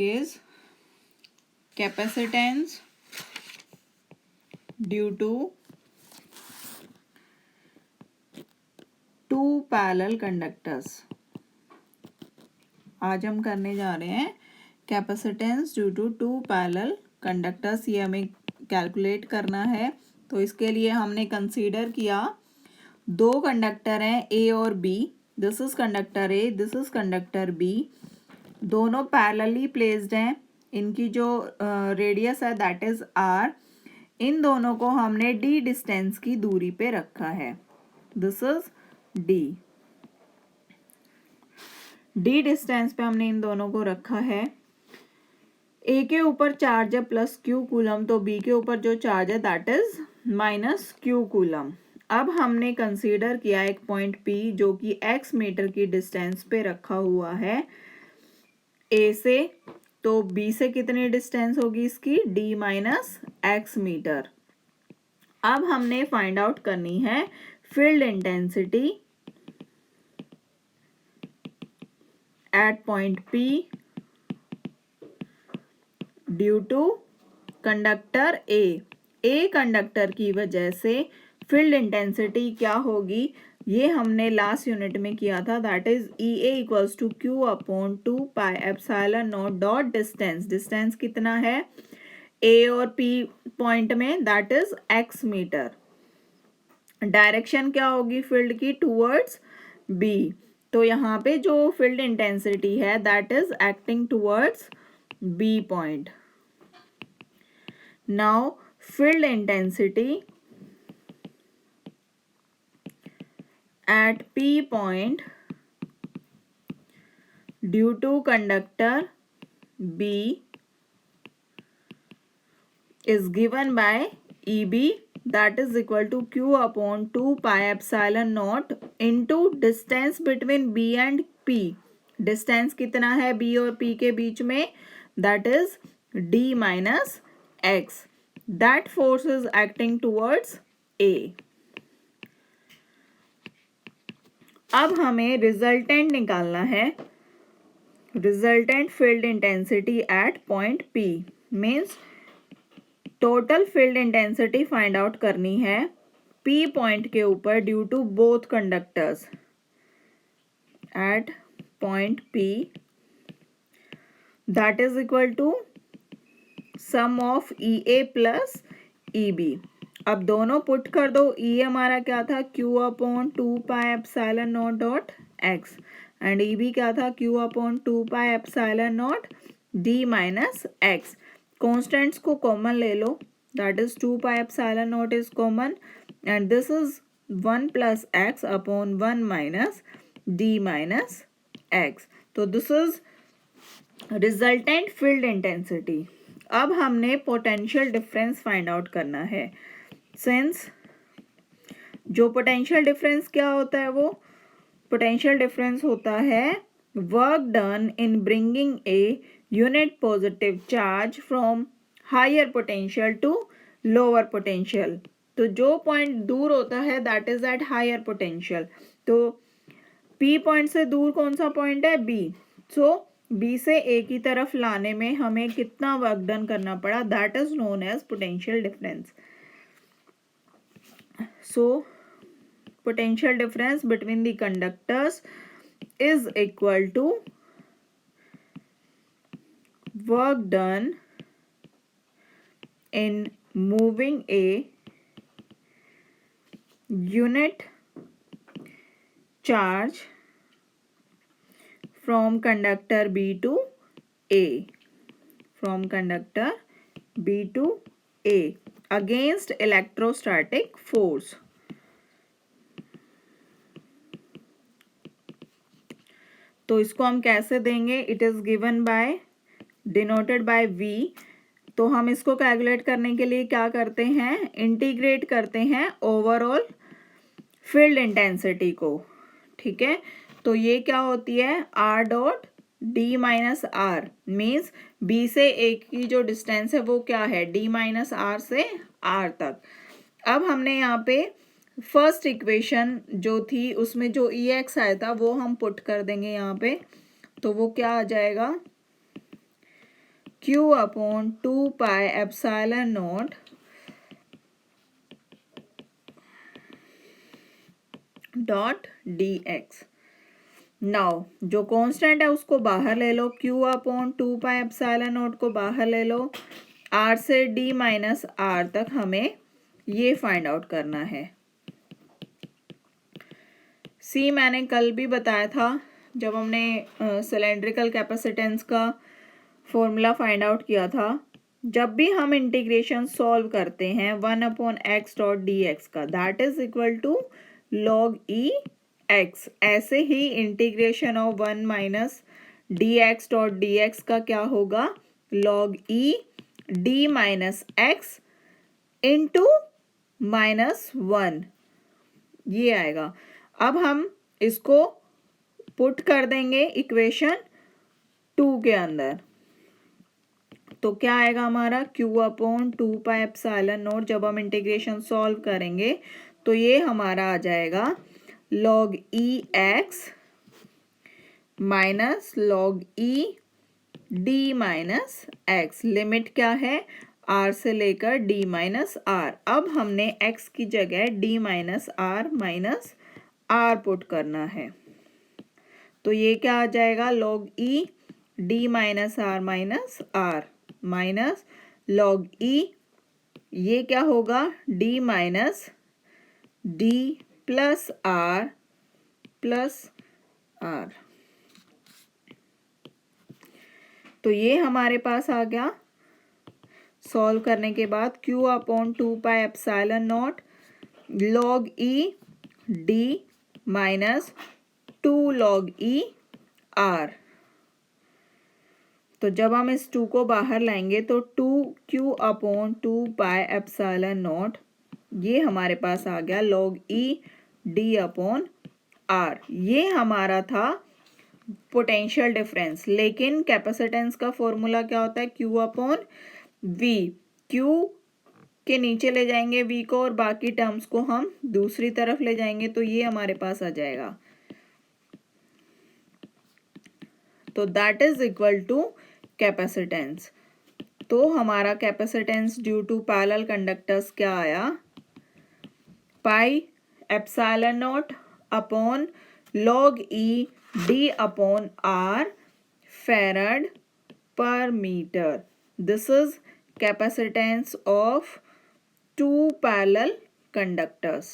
is capacitance due to two parallel conductors। आज हम करने जा रहे हैं capacitance due to two parallel conductors. ये हमें कैलकुलेट करना है। तो इसके लिए हमने कंसीडर किया दो कंडक्टर हैं ए और B. This is conductor A, this is conductor B. दोनों पैरेलली प्लेस्ड हैं। इनकी जो रेडियस है दैट इज आर। इन दोनों को हमने डी डिस्टेंस की दूरी पे रखा है। This is D. D distance पे हमने इन दोनों को रखा है। ए के ऊपर चार्ज है प्लस क्यू कूलम, तो बी के ऊपर जो चार्ज है that is minus Q coulomb. अब हमने कंसीडर किया एक पॉइंट पी जो कि एक्स मीटर की डिस्टेंस पे रखा हुआ है ए से। तो बी से कितनी डिस्टेंस होगी इसकी, डी माइनस एक्स मीटर। अब हमने फाइंड आउट करनी है field intensity at point P due to conductor A conductor की वजह से फील्ड इंटेंसिटी क्या होगी, ये हमने लास्ट यूनिट में किया था। That is E A equals to Q upon 2 pi epsilon naught dot distance. Distance कितना है ए और पी पॉइंट में, that is X metre. Direction क्या होगी फील्ड की, टूवर्ड्स बी। तो यहाँ पे जो फील्ड इंटेंसिटी है that is acting towards B point. Now field intensity at P point due to conductor B is given by EB, that is equal to Q upon 2 pi epsilon naught into distance between B and P। Distance कितना है B और P के बीच में, that is D minus X। That force is acting towards A। अब हमें resultant निकालना है। Resultant field intensity at point P means total field intensity find out करनी है पी पॉइंट के ऊपर due to both conductors at point P, that is equal to sum of E A plus E B. अब दोनों put कर दो। E हमारा क्या था, Q upon 2 pi epsilon naught dot X, and E B क्या था, Q upon 2 pi epsilon naught D minus x. Constants को कॉमन ले लो, that is 2 pi epsilon naught is common, and this is 1 plus x upon 1 minus D minus x. तो this is resultant field intensity. अब हमने potential difference find out करना है। Since जो potential difference क्या होता है, वो पोटेंशियल डिफरेंस होता है work done in bringing a unit positive charge from higher potential to lower potential. तो जो पॉइंट दूर होता है that is at higher potential. तो पी पॉइंट से दूर कौन सा पॉइंट है, बी। सो बी से ए की तरफ लाने में हमें कितना वर्क डन करना पड़ा, that is known as potential difference. So potential difference between the conductors is equal to work done in moving a unit charge from conductor B to A, from conductor B to A against electrostatic force। तो इसको हम कैसे देंगे, it is given by denoted by V। तो हम इसको calculate करने के लिए क्या करते हैं, इंटीग्रेट करते हैं ओवरऑल फील्ड इंटेंसिटी को। ठीक है, तो ये क्या होती है, R dot D minus R means B से ए की जो डिस्टेंस है वो क्या है, डी माइनस आर से आर तक। अब हमने यहाँ पे फर्स्ट इक्वेशन जो थी उसमें जो ई एक्स आया था वो हम पुट कर देंगे यहाँ पे। तो वो क्या आ जाएगा, Q upon 2 pi epsilon naught dot dx। Now जो कांस्टेंट है उसको बाहर ले लो, Q upon 2 pi epsilon not को बाहर ले लो, R से D माइनस R तक हमें ये फाइंड आउट करना है। C मैंने कल भी बताया था जब हमने सिलेंड्रिकल कैपेसिटेंस का फॉर्मूला फाइंड आउट किया था। जब भी हम इंटीग्रेशन सॉल्व करते हैं 1/x डॉट dx का, that is equal to log e x। ऐसे ही integration of 1 minus dx dot dx का क्या होगा, log e d minus x into -1, ये आएगा। अब हम इसको पुट कर देंगे इक्वेशन 2 के अंदर, तो क्या आएगा हमारा Q upon 2 pi epsilon not. जब हम इंटीग्रेशन सॉल्व करेंगे तो ये हमारा आ जाएगा log e x minus log e d minus x। Limit क्या है, r से लेकर d माइनस r। अब हमने x की जगह d माइनस r पुट करना है, तो ये क्या आ जाएगा, log e d minus r minus log e, ये क्या होगा, d minus d plus r plus r। तो ये हमारे पास आ गया। सॉल्व करने के बाद Q upon 2 pi epsilon not log e d minus 2 log e r। तो जब हम इस 2 को बाहर लाएंगे तो 2Q upon 2 pi epsilon not, ये हमारे पास आ गया log e d upon r। ये हमारा था पोटेंशियल डिफरेंस। लेकिन कैपेसिटेंस का फॉर्मूला क्या होता है, Q अपॉन V। Q के नीचे ले जाएंगे V को और बाकी टर्म्स को हम दूसरी तरफ ले जाएंगे, तो ये हमारे पास आ जाएगा। तो that is equal to capacitance. तो हमारा capacitance due to parallel conductors क्या आया, pi epsilon naught upon log e d upon r farad per meter। This is capacitance of two parallel conductors।